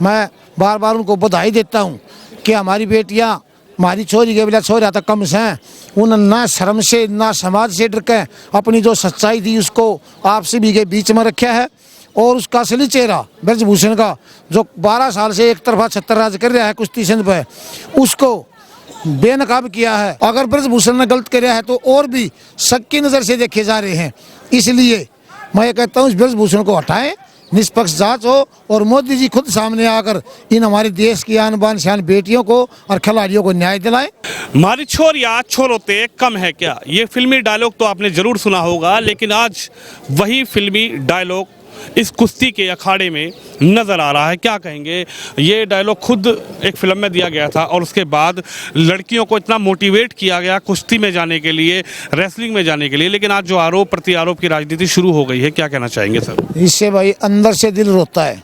मैं बार बार उनको बधाई देता हूँ कि हमारी बेटियाँ, हमारी छोरी के बिला छोरा तक कम से हैं, उन ना शर्म से ना समाज से डर के अपनी जो सच्चाई थी उसको आप सभी के बीच में रखा है। और उसका असली चेहरा ब्रजभूषण का, जो 12 साल से एक तरफा छत्रराज कर रहा है कुश्ती सिंध पे, उसको बेनकाब किया है। अगर ब्रजभूषण ने गलत किया है तो और भी शक की नज़र से देखे जा रहे हैं। इसलिए मैं कहता हूँ इस ब्रजभूषण को हटाएं, निष्पक्ष जांच हो और मोदी जी खुद सामने आकर इन हमारे देश की आन बान शान बेटियों को और खिलाड़ियों को न्याय दिलाएं। हमारी छोरियां छोरोते कम है क्या, ये फिल्मी डायलॉग तो आपने जरूर सुना होगा, लेकिन आज वही फिल्मी डायलॉग इस कुश्ती के अखाड़े में नजर आ रहा है। क्या कहेंगे, ये डायलॉग खुद एक फिल्म में दिया गया था और उसके बाद लड़कियों को इतना मोटिवेट किया गया कुश्ती में जाने के लिए, रेसलिंग में जाने के लिए, लेकिन आज जो आरोप प्रति आरोप की राजनीति शुरू हो गई है, क्या कहना चाहेंगे सर? इससे भाई अंदर से दिल रोता है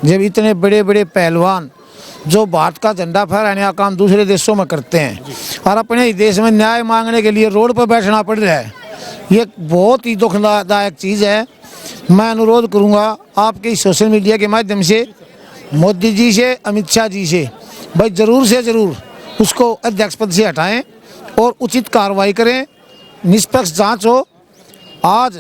जब इतने बड़े बड़े पहलवान जो भारत का झंडा फहराने का काम दूसरे देशों में करते हैं और अपने ही देश में न्याय मांगने के लिए रोड पर बैठना पड़ रहा है, ये बहुत ही दुखदायक चीज़ है। मैं अनुरोध करूंगा आपके सोशल मीडिया के माध्यम से मोदी जी से, अमित शाह जी से, भाई ज़रूर से ज़रूर उसको अध्यक्ष पद से हटाएं और उचित कार्रवाई करें, निष्पक्ष जांच हो। आज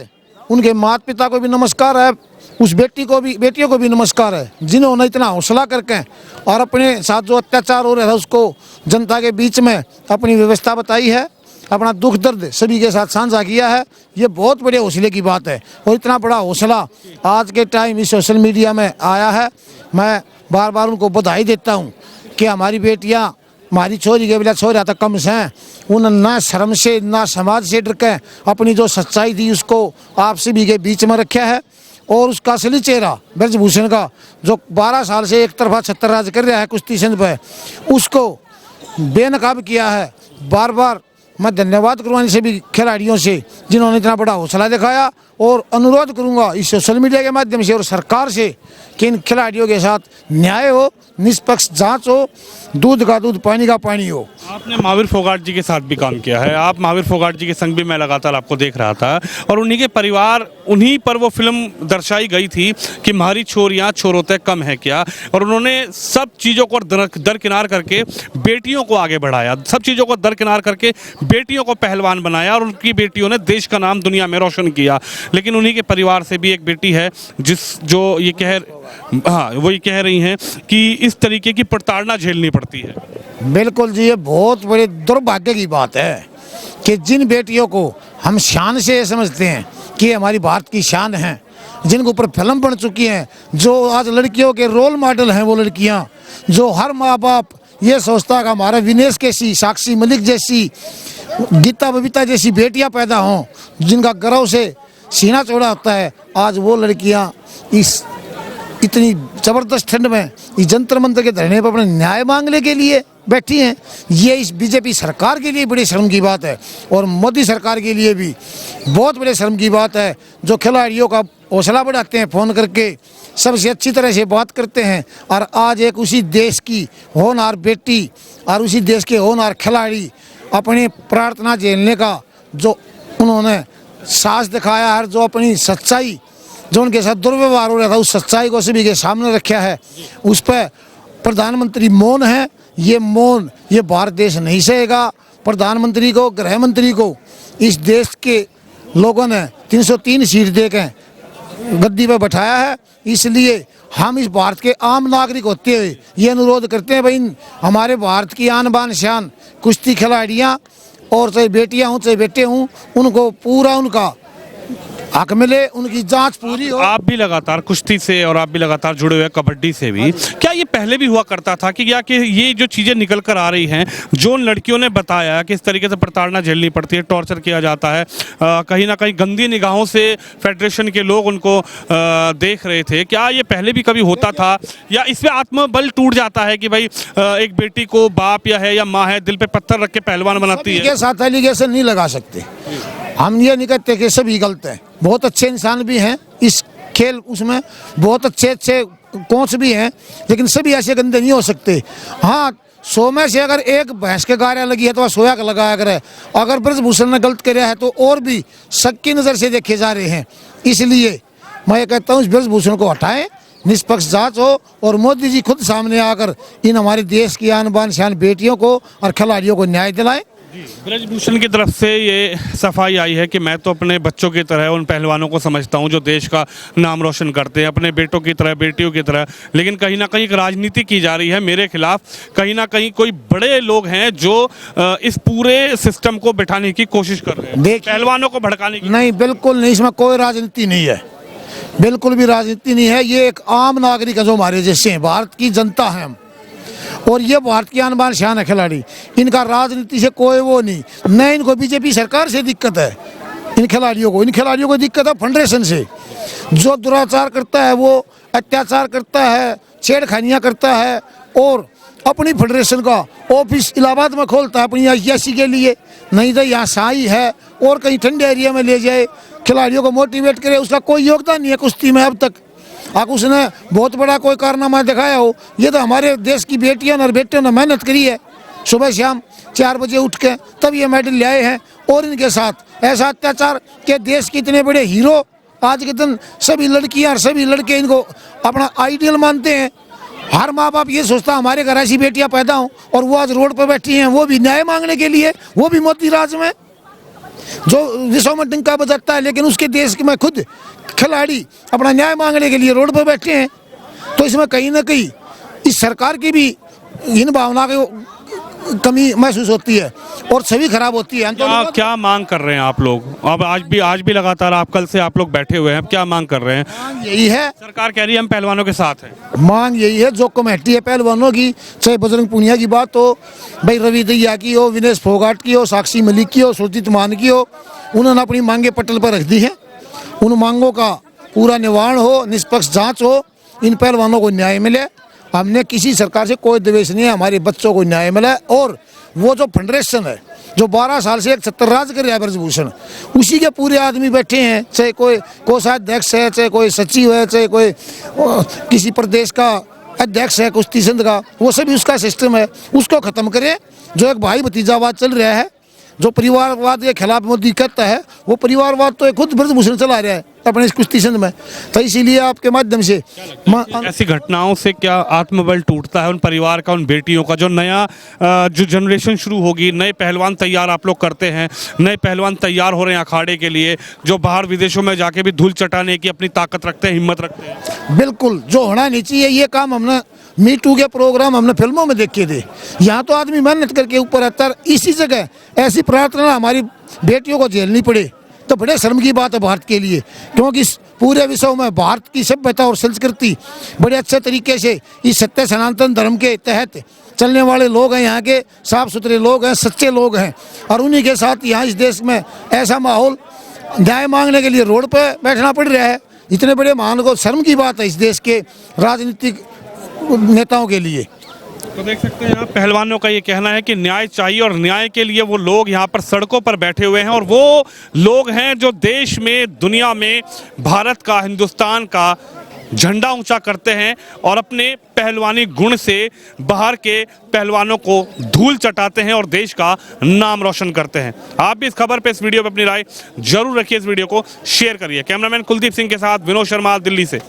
उनके माता पिता को भी नमस्कार है, उस बेटियों को भी नमस्कार है जिन्होंने इतना हौसला करके और अपने साथ जो अत्याचार हो रहा था उसको जनता के बीच में अपनी व्यवस्था बताई है, अपना दुख दर्द सभी के साथ साझा किया है। ये बहुत बड़े हौसले की बात है और इतना बड़ा हौसला आज के टाइम इस सोशल मीडिया में आया है। मैं बार बार उनको बधाई देता हूँ कि हमारी बेटियाँ, हमारी छोरी के बिला छोरा तक कम से हैं, उन ना शर्म से ना समाज से डर के अपनी जो सच्चाई थी उसको आप सभी के बीच में रखा है। और उसका असली चेहरा ब्रजभूषण का, जो 12 साल से एक तरफा छत्रराज कर रहा है कुश्ती सिंध पे, उसको बेनकाब किया है। बार बार मैं धन्यवाद करूँगा इन सभी खिलाड़ियों से जिन्होंने इतना बड़ा हौसला दिखाया और अनुरोध करूँगा इस सोशल मीडिया के माध्यम से और सरकार से कि इन खिलाड़ियों के साथ न्याय हो, निष्पक्ष जांच हो, दूध का दूध पानी का पानी हो। आपने महावीर फोगाट जी के साथ भी काम किया है, आप महावीर फोगाट जी के संग भी मैं लगातार आपको देख रहा था और उन्हीं के परिवार, उन्हीं पर वो फिल्म दर्शाई गई थी कि हमारी छोरियां छोरों कम है क्या, और उन्होंने सब चीज़ों को दरकिनार करके बेटियों को आगे बढ़ाया, सब चीज़ों को दरकिनार करके बेटियों को पहलवान बनाया और उनकी बेटियों ने देश का नाम दुनिया में रोशन किया। लेकिन उन्हीं के परिवार से भी एक बेटी है वो ये कह रही हैं कि इस तरीके की प्रताड़ना झेलनी पड़ती है। बिल्कुल जी, ये बहुत बड़े दुर्भाग्य की बात है कि जिन बेटियों को हम शान से समझते हैं कि हमारी भारत की शान है, जिनके ऊपर फिल्म बन चुकी हैं, जो आज लड़कियों के रोल मॉडल हैं, वो लड़कियां जो हर माँ बाप ये सोचता है कि हमारा विनेश कैसी, साक्षी मलिक जैसी, गीता बबीता जैसी बेटियां पैदा हों जिनका गर्व से सीना चौड़ा होता है, आज वो लड़कियां इस इतनी ज़बरदस्त ठंड में इस जंतर मंतर के धरने पर अपने न्याय मांगने के लिए बैठी हैं। ये इस बीजेपी सरकार के लिए बड़ी शर्म की बात है और मोदी सरकार के लिए भी बहुत बड़े शर्म की बात है, जो खिलाड़ियों का हौसला बढ़ाते हैं, फ़ोन करके सबसे अच्छी तरह से बात करते हैं और आज एक उसी देश की होनहार बेटी और उसी देश के होनहार खिलाड़ी अपनी प्रार्थना झेलने का जो उन्होंने साहस दिखाया है, जो अपनी सच्चाई, जो उनके साथ दुर्व्यवहार हो रहा था, उस सच्चाई को सभी के सामने रखा है, उस पर प्रधानमंत्री मौन है। ये मौन ये भारत देश नहीं सहेगा। प्रधानमंत्री को, गृह मंत्री को इस देश के लोगों ने 303 सीट देकर गद्दी पर बैठाया है, इसलिए हम इस भारत के आम नागरिक होते हुए ये अनुरोध करते हैं, भाई हमारे भारत की आन बान शान कुश्ती खिलाड़ियाँ और चाहे बेटियाँ हों चाहे बेटे हों, उनको पूरा उनका हक मिले, उनकी जांच पूरी हो। आप भी लगातार कुश्ती से और आप भी लगातार जुड़े हुए कबड्डी से भी, क्या ये पहले भी हुआ करता था कि ये जो चीज़ें निकल कर आ रही हैं, जो लड़कियों ने बताया कि इस तरीके से प्रताड़ना झेलनी पड़ती है, टॉर्चर किया जाता है, कहीं ना कहीं गंदी निगाहों से फेडरेशन के लोग उनको देख रहे थे, क्या ये पहले भी कभी होता था या इसमें आत्मबल टूट जाता है कि भाई एक बेटी को बाप या है या माँ है दिल पे पत्थर रख के पहलवान बनाती है? के साथ एलिगेशन नहीं लगा सकते, हम ये नहीं कहते कि सभी गलत है, बहुत अच्छे इंसान भी हैं इस खेल, उसमें बहुत अच्छे कोच भी हैं, लेकिन सभी ऐसे गंदे नहीं हो सकते। हाँ, 100 में से अगर एक भैंस के गारियाँ लगी है तो 100 का लगाया करे। अगर ब्रजभूषण ने गलत किया है तो और भी शक की नज़र से देखे जा रहे हैं। इसलिए मैं ये कहता हूँ इस ब्रजभूषण को हटाएं, निष्पक्ष जांच हो और मोदी जी खुद सामने आकर इन हमारे देश की आन बान शान बेटियों को और खिलाड़ियों को न्याय दिलाएं। ब्रजभूषण की तरफ से ये सफाई आई है कि मैं तो अपने बच्चों की तरह उन पहलवानों को समझता हूं जो देश का नाम रोशन करते हैं, अपने बेटों की तरह, बेटियों की तरह। लेकिन कहीं ना कहीं एक राजनीति की जा रही है मेरे खिलाफ। कहीं ना कहीं कोई बड़े लोग हैं जो इस पूरे सिस्टम को बिठाने की कोशिश कर रहे हैं, पहलवानों को भड़काने की। नहीं, बिल्कुल नहीं, इसमें कोई राजनीति नहीं है, बिल्कुल भी राजनीति नहीं है। ये एक आम नागरिक है जो हमारे जैसे हैं, भारत की जनता है हम, और ये भारत की आन बान शान है खिलाड़ी। इनका राजनीति से कोई वो नहीं, न इनको बीजेपी सरकार से दिक्कत है। इन खिलाड़ियों को दिक्कत है फेडरेशन से। जो दुराचार करता है, वो अत्याचार करता है, छेड़खानियाँ करता है और अपनी फेडरेशन का ऑफिस इलाहाबाद में खोलता है अपनी आईसीसी के लिए, नहीं तो यहाँ शाही है और कहीं ठंडे एरिया में ले जाए, खिलाड़ियों को मोटिवेट करे। उसका कोई योगदान नहीं है कुश्ती में अब तक। अब उसने बहुत बड़ा कोई कारनामा दिखाया हो, ये तो हमारे देश की बेटियां और बेटियों ने मेहनत करी है, सुबह शाम 4 बजे उठ के तब ये मेडल ले आए हैं। और इनके साथ ऐसा अत्याचार कि देश के इतने बड़े हीरो आज के दिन सभी लड़कियां और सभी लड़के इनको अपना आइडियल मानते हैं। हर माँ बाप ये सोचता हमारे घर ऐसी बेटियां पैदा हों, और वो आज रोड पर बैठी हैं, वो भी न्याय मांगने के लिए, वो भी मोदी राज में जो विश्व में डंका बजाता है, लेकिन उसके देश में खुद खिलाड़ी अपना न्याय मांगने के लिए रोड पर बैठे हैं। तो इसमें कहीं ना कहीं इस सरकार की भी इन भावना की कमी महसूस होती है और छवि खराब होती है। क्या मांग कर रहे हैं आप लोग? अब आज भी लगातार आप कल से आप लोग बैठे हुए हैं, अब क्या मांग कर रहे हैं? मांग यही है, सरकार कह रही है हम पहलवानों के साथ हैं। मांग यही है, जो कमेटी है पहलवानों की, चाहे बजरंग पूनिया की बात हो, भाई रवि दहिया की हो, विनेश फोगाट की हो, साक्षी मलिक की हो, सुरजीत मान की हो, उन्होंने अपनी मांगे पटल पर रख दी है। उन मांगों का पूरा निवारण हो, निष्पक्ष जांच हो, इन पहलवानों को न्याय मिले। हमने किसी सरकार से कोई द्वेष नहीं है, हमारे बच्चों को न्याय मिला। और वो जो फेडरेशन है जो 12 साल से एक छत्रराज कर रहा है ब्रजभूषण, उसी के पूरे आदमी बैठे हैं, चाहे कोई कोषाध्यक्ष है, चाहे कोई सचिव है, चाहे कोई किसी प्रदेश का अध्यक्ष है कुश्ती संघ का, वो सभी उसका सिस्टम है, उसको खत्म करें। जो एक भाई भतीजावाद चल रहा है, जो परिवारवाद के खिलाफ मोदी कहता है, वो परिवारवाद तो खुद ब्रजभूषण चला रहा है अपने इस कुश्ती संघ में। तो इसीलिए आपके माध्यम से ऐसी घटनाओं से क्या आत्मबल टूटता है उन परिवार का, उन बेटियों का? जो नया जो जनरेशन शुरू होगी, नए पहलवान तैयार आप लोग करते हैं, नए पहलवान तैयार हो रहे हैं अखाड़े के लिए, जो बाहर विदेशों में जाके भी धूल चटाने की अपनी ताकत रखते हैं, हिम्मत रखते हैं। बिल्कुल, जो होना नहीं चाहिए ये काम हमने मी टू के प्रोग्राम हमने फिल्मों में देखे थे। यहाँ तो आदमी मेहनत करके ऊपर आता है, इसी जगह ऐसी प्रार्थना हमारी बेटियों को झेलनी पड़े तो बड़े शर्म की बात है भारत के लिए। क्योंकि पूरे विश्व में भारत की सभ्यता और संस्कृति बड़े अच्छे तरीके से इस सत्य सनातन धर्म के तहत चलने वाले लोग हैं, यहाँ के साफ सुथरे लोग हैं, सच्चे लोग हैं, और उन्हीं के साथ यहाँ इस देश में ऐसा माहौल न्याय मांगने के लिए रोड पर बैठना पड़ रहा है। इतने बड़े महान को शर्म की बात है इस देश के राजनीतिक नेताओं के लिए। तो देख सकते हैं आप, पहलवानों का ये कहना है कि न्याय चाहिए और न्याय के लिए वो लोग यहाँ पर सड़कों पर बैठे हुए हैं। और वो लोग हैं जो देश में, दुनिया में भारत का, हिंदुस्तान का झंडा ऊंचा करते हैं और अपने पहलवानी गुण से बाहर के पहलवानों को धूल चटाते हैं और देश का नाम रोशन करते हैं। आप भी इस खबर पे, इस वीडियो पे अपनी राय जरूर रखिए, इस वीडियो को शेयर करिए। कैमरामैन कुलदीप सिंह के साथ विनोद शर्मा, दिल्ली से।